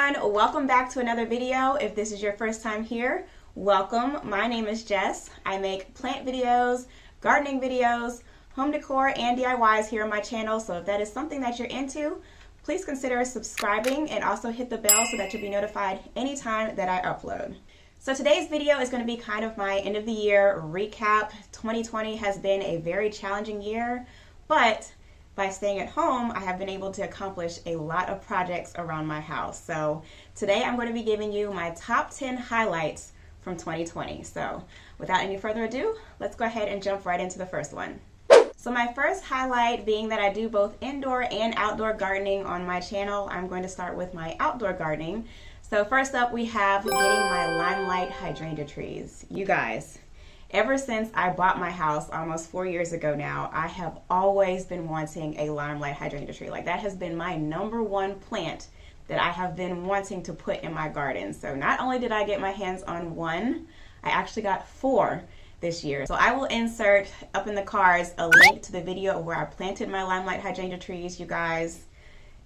everyone, welcome back to another video. If this is your first time here, welcome. My name is Jess. I make plant videos, gardening videos, home decor, and DIYs here on my channel. So if that is something that you're into, please consider subscribing and also hit the bell so that you'll be notified anytime that I upload. So today's video is going to be kind of my end of the year recap. 2020 has been a very challenging year, but by staying at home, I have been able to accomplish a lot of projects around my house. So today I'm going to be giving you my top 10 highlights from 2020. So without any further ado, let's go ahead and jump right into the first one. So my first highlight being that I do both indoor and outdoor gardening on my channel, I'm going to start with my outdoor gardening. So first up, we have getting my limelight hydrangea trees. You guys, ever since I bought my house almost 4 years ago now, I have always been wanting a limelight hydrangea tree. Like, that has been my #1 plant that I have been wanting to put in my garden. So not only did I get my hands on one, I actually got 4 this year. So I will insert up in the cards a link to the video of where I planted my limelight hydrangea trees. You guys,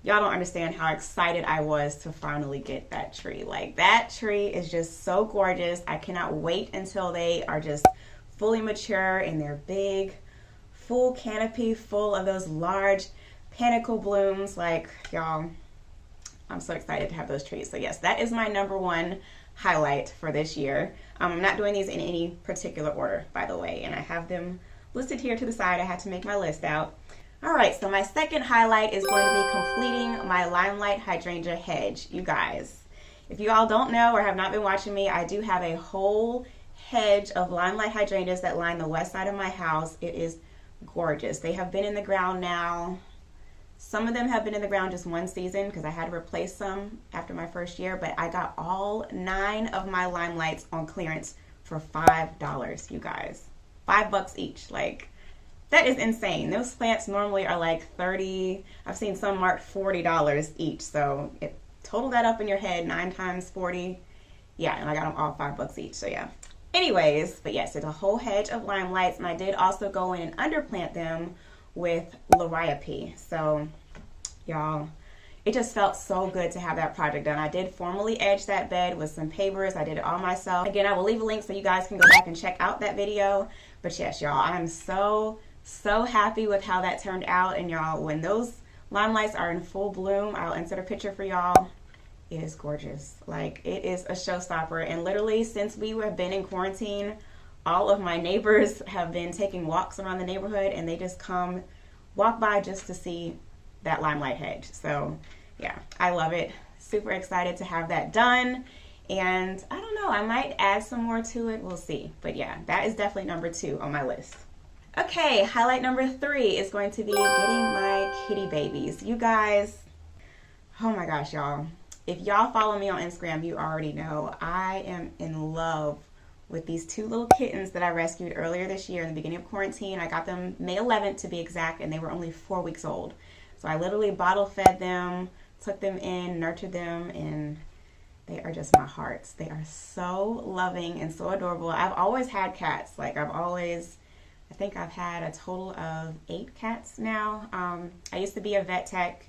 y'all don't understand how excited I was to finally get that tree. Like, that tree is just so gorgeous. I cannot wait until they are just fully mature and they're big, full canopy, full of those large panicle blooms. Like, y'all, I'm so excited to have those trees. So yes, that is my #1 highlight for this year. I'm not doing these in any particular order, by the way, and I have them listed here to the side. I had to make my list out. All right, so my second highlight is going to be completing my limelight hydrangea hedge. You guys, if you all don't know or have not been watching me, I do have a whole hedge of limelight hydrangeas that line the west side of my house. It is gorgeous. They have been in the ground now. Some of them have been in the ground just one season because I had to replace some after my first year, but I got all 9 of my limelights on clearance for $5, you guys. $5 each. Like, that is insane. Those plants normally are like 30. I've seen some marked $40 each. So total that up in your head, 9 times 40. Yeah, and I got them all $5 each. So yeah. Anyways, but yes, it's a whole hedge of limelights, and I did also go in and underplant them with Liriope. So y'all, it just felt so good to have that project done. I did formally edge that bed with some pavers. I did it all myself. Again, I will leave a link so you guys can go back and check out that video. But yes, y'all, I'm so happy with how that turned out. And y'all, when those limelights are in full bloom, I'll insert a picture for y'all. It is gorgeous. Like, it is a showstopper. And literally, since we have been in quarantine, all of my neighbors have been taking walks around the neighborhood, and they just walk by just to see that limelight hedge. So yeah, I love it. Super excited to have that done. And I don't know, I might add some more to it. We'll see. But yeah, that is definitely #2 on my list. Okay, highlight #3 is going to be getting my kitty babies. You guys, oh my gosh, y'all. If y'all follow me on Instagram, you already know I am in love with these 2 little kittens that I rescued earlier this year in the beginning of quarantine. I got them May 11th to be exact, and they were only 4 weeks old. So I literally bottle fed them, took them in, nurtured them, and they are just my hearts. They are so loving and so adorable. I've always had cats. Like, I think I've had a total of 8 cats now. I used to be a vet tech,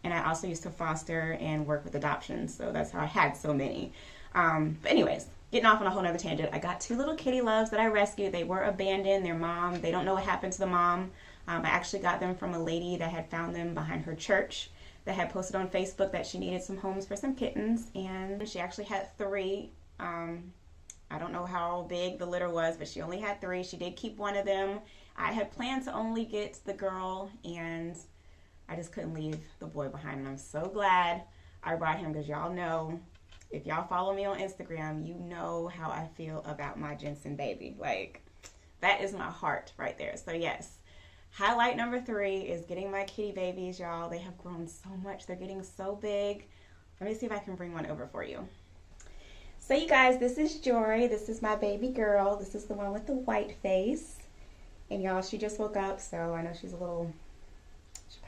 and I also used to foster and work with adoptions. So that's how I had so many. But anyways, getting off on a whole nother tangent, I got 2 little kitty loves that I rescued. They were abandoned. Their mom, they don't know what happened to the mom. I actually got them from a lady that had found them behind her church that had posted on Facebook that she needed some homes for some kittens. And she actually had 3. I don't know how big the litter was, but she only had 3. She did keep one of them. I had planned to only get the girl, and I just couldn't leave the boy behind. And I'm so glad I brought him, because y'all know, if y'all follow me on Instagram, you know how I feel about my Jensen baby. Like, that is my heart right there. So yes, highlight #3 is getting my kitty babies, y'all. They have grown so much. They're getting so big. Let me see if I can bring one over for you. So you guys, this is Jory. This is my baby girl. This is the one with the white face. And y'all, she just woke up, so I know she's probably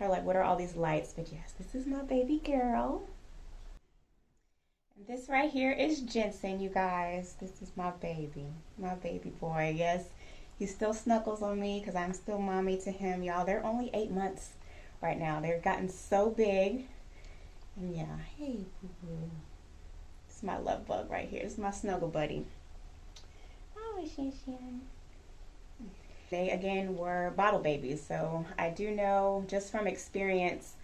like, what are all these lights? But yes, this is my baby girl. This right here is Jensen, you guys. This is my baby boy. Yes, he still snuggles on me because I'm still mommy to him, y'all. They're only 8 months right now. They've gotten so big. And yeah, hey, boo-boo. It's my love bug right here. This is my snuggle buddy. Oh, Shin. They again were bottle babies, so I do know just from experience,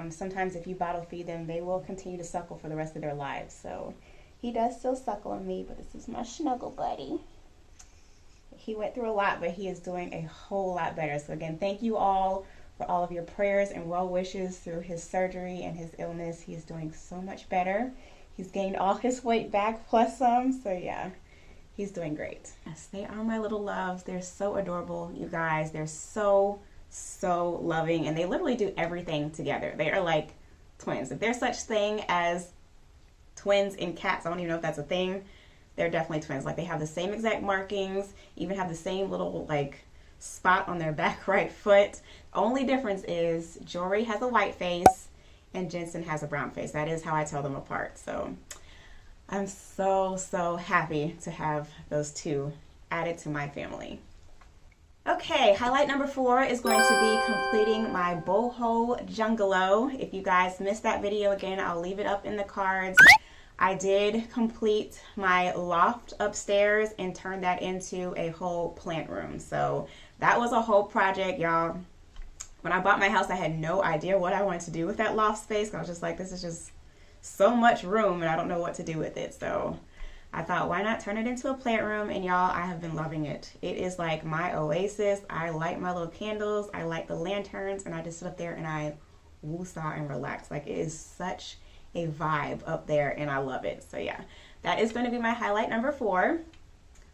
sometimes if you bottle feed them, they will continue to suckle for the rest of their lives. So he does still suckle on me, but this is my snuggle buddy. He went through a lot, but he is doing a whole lot better. So again, thank you all for all of your prayers and well wishes through his surgery and his illness. He is doing so much better. He's gained all his weight back plus some, so yeah. He's doing great. Yes, they are my little loves. They're so adorable, you guys. They're so loving, and they literally do everything together. They are like twins. If there's such thing as twins in cats, I don't even know if that's a thing. They're definitely twins. Like, they have the same exact markings, even have the same little like spot on their back right foot. Only difference is Jory has a white face and Jensen has a brown face. That is how I tell them apart. So I'm so happy to have those two added to my family. Okay, highlight number 4 is going to be completing my Boho Jungle. If you guys missed that video, again, I'll leave it up in the cards. I did complete my loft upstairs and turn that into a whole plant room. So that was a whole project, y'all. When I bought my house, I had no idea what I wanted to do with that loft space. I was just like, this is just so much room and I don't know what to do with it. So I thought, why not turn it into a plant room? And y'all, I have been loving it. It is like my oasis. I light my little candles, I light the lanterns, and I just sit up there and I woosah and relax. Like, it is such a vibe up there and I love it. So yeah, that is going to be my highlight number 4.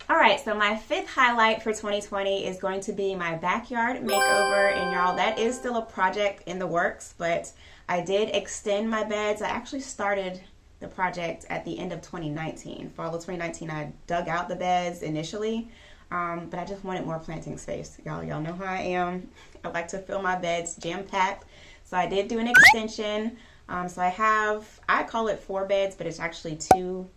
All right, so my 5th highlight for 2020 is going to be my backyard makeover. And y'all, that is still a project in the works, but I did extend my beds. I actually started the project at the end of 2019. Fall of 2019, I dug out the beds initially, but I just wanted more planting space. Y'all know how I am. I like to fill my beds jam-packed. So I did do an extension. So I call it 4 beds, but it's actually 2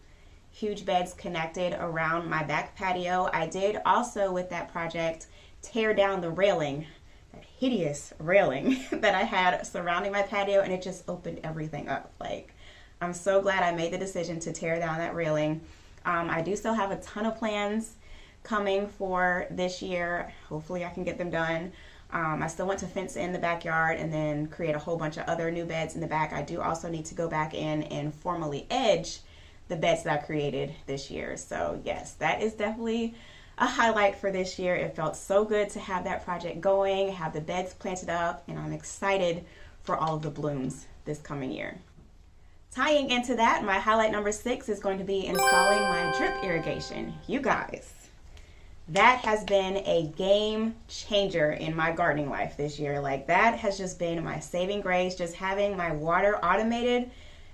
huge beds connected around my back patio. I did also, with that project, tear down the railing, that hideous railing that I had surrounding my patio, and it just opened everything up. Like, I'm so glad I made the decision to tear down that railing. I do still have a ton of plans coming for this year. Hopefully I can get them done. I still want to fence in the backyard and then create a whole bunch of other new beds in the back. I do also need to go back in and formally edge the beds that I created this year. So yes, that is definitely a highlight for this year. It felt so good to have that project going, have the beds planted up, and I'm excited for all of the blooms this coming year. Tying into that, my highlight number 6 is going to be installing my drip irrigation. You guys, that has been a game changer in my gardening life this year. Like, that has just been my saving grace. Just having my water automated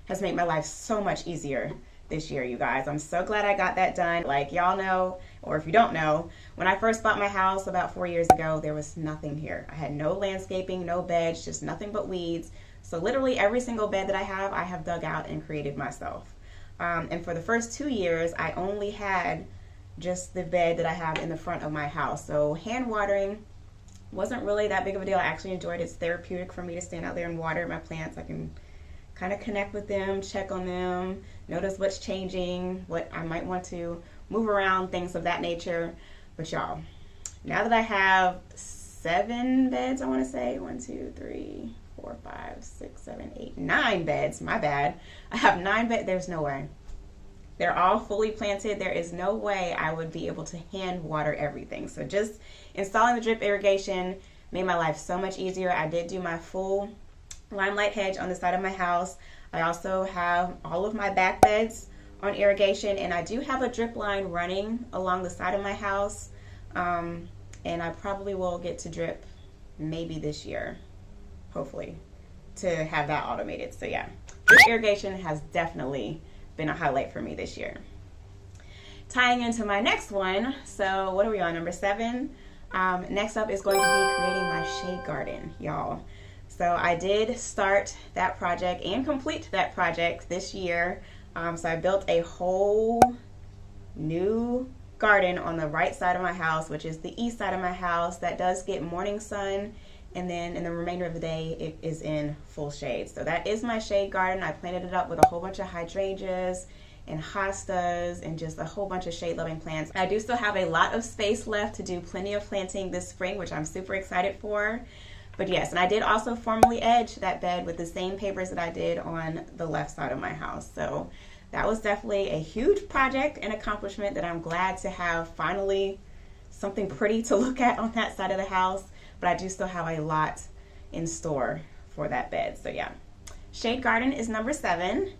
has made my life so much easier this year, you guys. I'm so glad I got that done. Like, y'all know, or if you don't know, when I first bought my house about 4 years ago, there was nothing here. I had no landscaping, no beds, just nothing but weeds. So literally every single bed that I have dug out and created myself. And for the first 2 years, I only had just the bed that I have in the front of my house. So hand watering wasn't really that big of a deal. I actually enjoyed it. It's therapeutic for me to stand out there and water my plants. I can kind of connect with them, check on them, notice what's changing, what I might want to move around, things of that nature. But y'all, now that I have 7 beds, I want to say 1, 2, 3, 4, 5, 6, 7, 8, 9 beds. My bad. I have 9 beds. There's no way. They're all fully planted. There is no way I would be able to hand water everything. So just installing the drip irrigation made my life so much easier. I did do my full limelight hedge on the side of my house. I also have all of my back beds on irrigation, and I do have a drip line running along the side of my house. And I probably will get to drip maybe this year, hopefully, to have that automated. So yeah, drip irrigation has definitely been a highlight for me this year. Tying into my next one, so what are we on, number 7? Next up is going to be creating my shade garden, y'all. So I did start that project and complete that project this year. So I built a whole new garden on the right side of my house, which is the east side of my house, that does get morning sun and then in the remainder of the day it is in full shade. So that is my shade garden. I planted it up with a whole bunch of hydrangeas and hostas and just a whole bunch of shade loving plants. I do still have a lot of space left to do plenty of planting this spring, which I'm super excited for. But yes, and I did also formally edge that bed with the same papers that I did on the left side of my house. So that was definitely a huge project and accomplishment that I'm glad to have finally something pretty to look at on that side of the house. But I do still have a lot in store for that bed. So yeah, shade garden is number 7.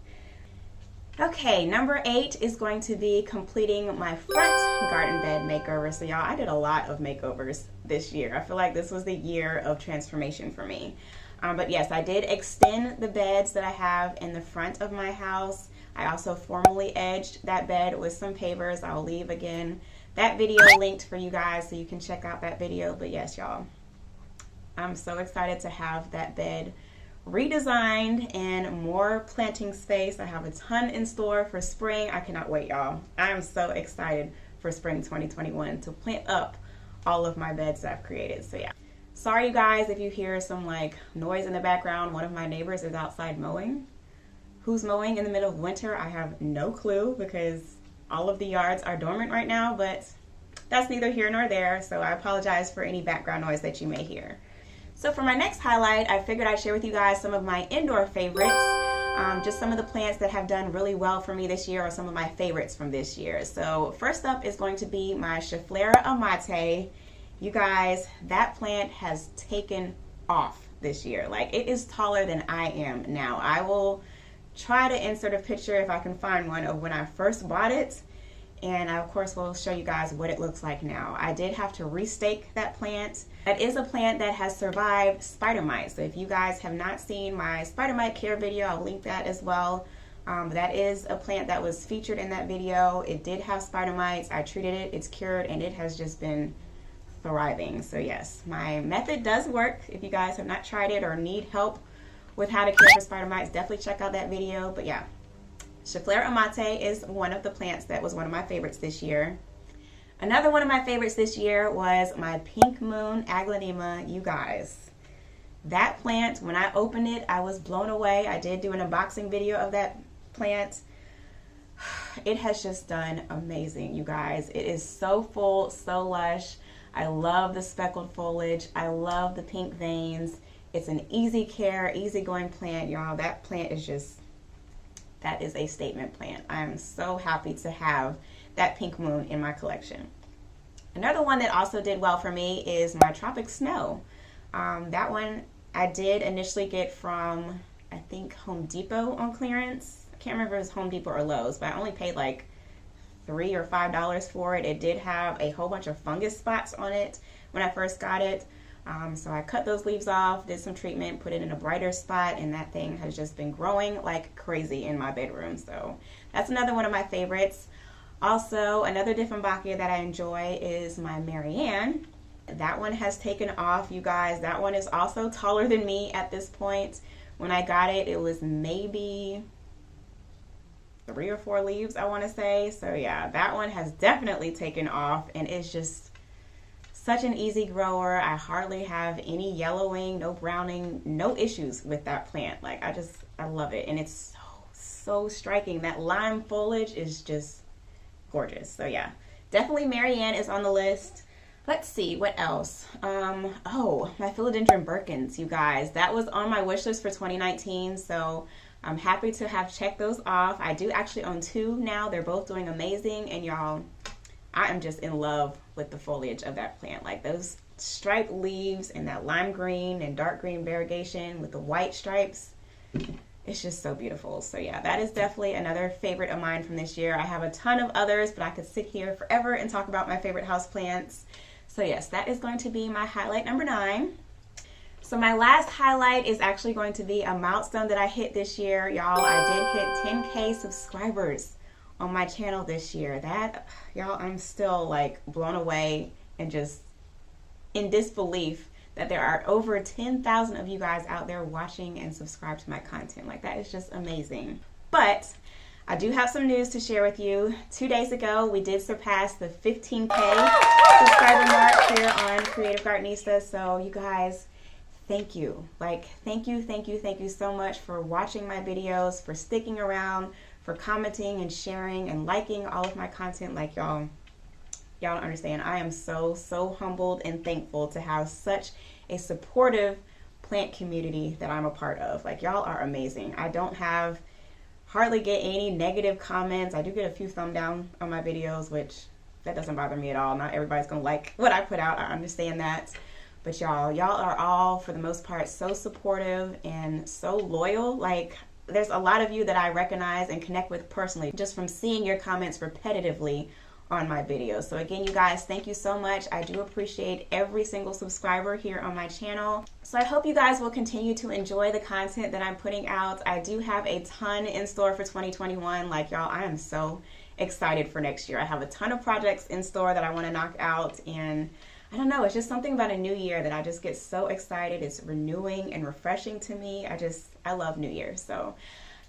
Okay, number 8 is going to be completing my front garden bed makeover. So y'all, I did a lot of makeovers this year. I feel like this was the year of transformation for me. But yes, I did extend the beds that I have in the front of my house. I also formally edged that bed with some pavers. I'll leave again that video linked for you guys so you can check out that video. But yes, y'all, I'm so excited to have that bed redesigned and more planting space. I have a ton in store for spring. I cannot wait, y'all. I am so excited for spring 2021 to plant up all of my beds that I've created. So yeah, sorry you guys if you hear some like noise in the background. One of my neighbors is outside mowing. Who's mowing in the middle of winter? I have no clue because all of the yards are dormant right now, but that's neither here nor there. So I apologize for any background noise that you may hear. So for my next highlight, I figured I'd share with you guys some of my indoor favorites, just some of the plants that have done really well for me this year, or some of my favorites from this year. So first up is going to be my Schefflera amate. You guys, that plant has taken off this year. Like, it is taller than I am now. I will try to insert a picture if I can find one of when I first bought it. And I, of course, will show you guys what it looks like now. I did have to restake that plant. That is a plant that has survived spider mites. So if you guys have not seen my spider mite care video, I'll link that as well. That is a plant that was featured in that video. It did have spider mites. I treated it, it's cured, and it has just been thriving. So yes, my method does work. If you guys have not tried it or need help with how to care for spider mites, definitely check out that video. But yeah, Schefflera amate is one of the plants that was one of my favorites this year. Another one of my favorites this year was my Pink Moon Aglaonema. You guys, that plant, when I opened it, I was blown away. I did do an unboxing video of that plant. It has just done amazing, you guys. It is so full, so lush. I love the speckled foliage. I love the pink veins. It's an easy care, easygoing plant, y'all. That plant is just, that is a statement plant. I am so happy to have that Pink Moon in my collection. Another one that also did well for me is my Tropic Snow. That one I did initially get from, I think, Home Depot on clearance. I can't remember if it was Home Depot or Lowe's, but I only paid like $3 or $5 for it. It did have a whole bunch of fungus spots on it when I first got it. So I cut those leaves off, did some treatment, put it in a brighter spot, and that thing has just been growing like crazy in my bedroom. So that's another one of my favorites. Also, another Dieffenbachia that I enjoy is my Marianne. That one has taken off, you guys. That one is also taller than me at this point. When I got it, it was maybe 3 or 4 leaves, I want to say. So yeah, that one has definitely taken off, and it's just such an easy grower. I hardly have any yellowing, no browning, no issues with that plant. Like, I love it, and it's so striking. That lime foliage is just gorgeous. So yeah, definitely Marianne is on the list. Let's see, what else? Oh, my Philodendron Birkins, you guys. That was on my wish list for 2019, so I'm happy to have checked those off. I do actually own 2 now. They're both doing amazing, and y'all, I am just in love with the foliage of that plant. Like, those striped leaves and that lime green and dark green variegation with the white stripes. It's just so beautiful. So yeah, that is definitely another favorite of mine from this year. I have a ton of others, but I could sit here forever and talk about my favorite houseplants. So yes, that is going to be my highlight number 9. So my last highlight is actually going to be a milestone that I hit this year. Y'all, I did hit 10K subscribers on my channel this year. That, y'all, I'm still like blown away and just in disbelief that there are over 10,000 of you guys out there watching and subscribed to my content. Like, that is just amazing. But I do have some news to share with you. 2 days ago, we did surpass the 15K subscriber mark here on Kreatyve Gardenista. So you guys, thank you. Like, thank you so much for watching my videos, for sticking around, for commenting and sharing and liking all of my content. Like, y'all don't understand. I am so humbled and thankful to have such a supportive plant community that I'm a part of. Like, y'all are amazing. I don't hardly get any negative comments. I do get a few thumb down on my videos, which that doesn't bother me at all. Not everybody's gonna like what I put out. I understand that. But y'all are all, for the most part, so supportive and so loyal. Like, there's a lot of you that I recognize and connect with personally just from seeing your comments repetitively on my videos. So again, you guys, thank you so much. I do appreciate every single subscriber here on my channel. So I hope you guys will continue to enjoy the content that I'm putting out. I do have a ton in store for 2021. Like, y'all, I am so excited for next year. I have a ton of projects in store that I want to knock out, and I don't know, it's just something about a new year that I just get so excited. It's renewing and refreshing to me. I love New Year. So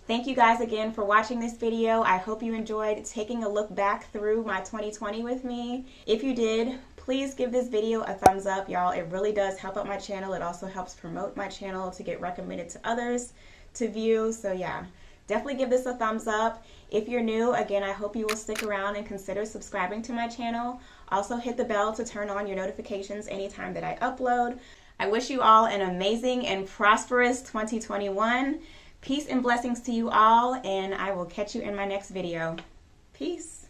thank you guys again for watching this video. I hope you enjoyed taking a look back through my 2020 with me. If you did, please give this video a thumbs up, y'all. It really does help out my channel. It also helps promote my channel to get recommended to others to view. So yeah, definitely give this a thumbs up. If you're new, again, I hope you will stick around and consider subscribing to my channel. Also hit the bell to turn on your notifications anytime that I upload. I wish you all an amazing and prosperous 2021. Peace and blessings to you all, and I will catch you in my next video. Peace.